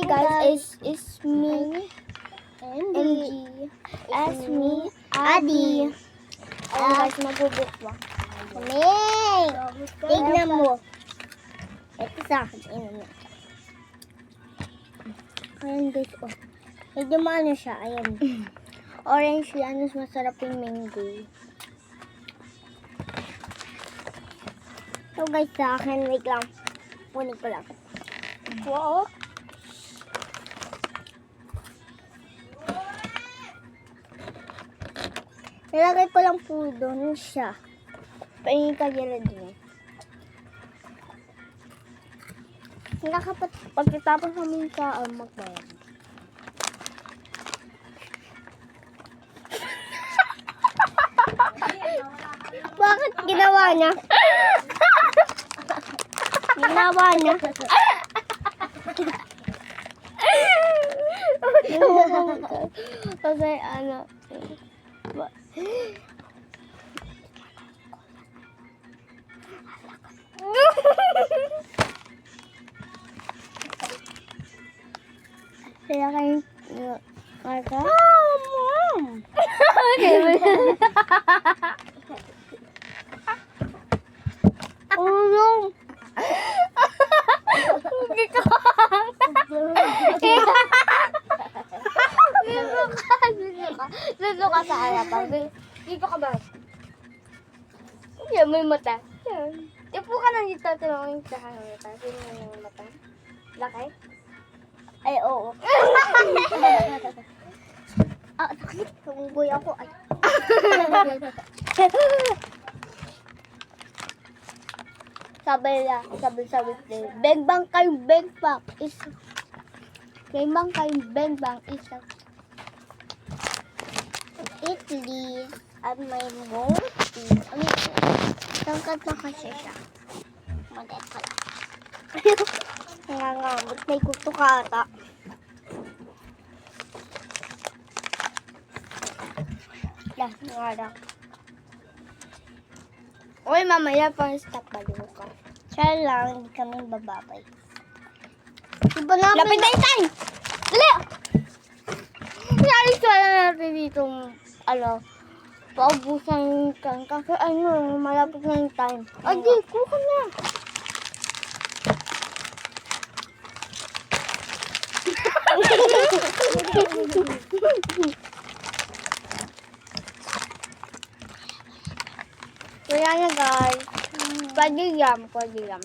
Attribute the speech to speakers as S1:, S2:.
S1: Hi guys, it's me,
S2: MG.
S1: it's me, Adi. Ayun guys, magbubukbang.
S2: Ming! Tignan mo. Ito sa akin. Ayan guys, oh. Medyo maano siya, ayan. Orange yan, mas masarap yung mango. So guys, sa akin, wait lang. Kunin ko lang.
S1: Wow.
S2: Nilagay ko lang po doon siya. Pahingin ka gila doon.
S1: Pagkatapos namin sa magbayad.
S2: Bakit ginawa niya? Ginawa niya.
S1: Kasi ano,
S2: Sila kayo marka?
S1: Mom!
S2: Ulong!
S1: Dito ka sa harapan. Dito ka ba? Yan, may mata. Yan. Ipo ka na dito. Tinawin sa harapan. Sino yung mata? Laki?
S2: Ay, oo. Sakit. Tumugoy ako. Ay. Sabi din. Bengbang kayong bengbang. Bengbang kayong bengbang. Italy. At may mochi. Tangkad na kasi siya. Madet pala. Nangangamot. May kuto ka ata. Yan, nga.
S1: Uy, mamaya pang stop baliw ka.
S2: Siya lang, hindi kami bababay. Diba namin?
S1: Lapit na yung time! Dali! Inalis na natin dito, paubusan yung time. Kasi malapit na yung time.
S2: Adi, kuha na.
S1: Kaya na guys. Pwede yam.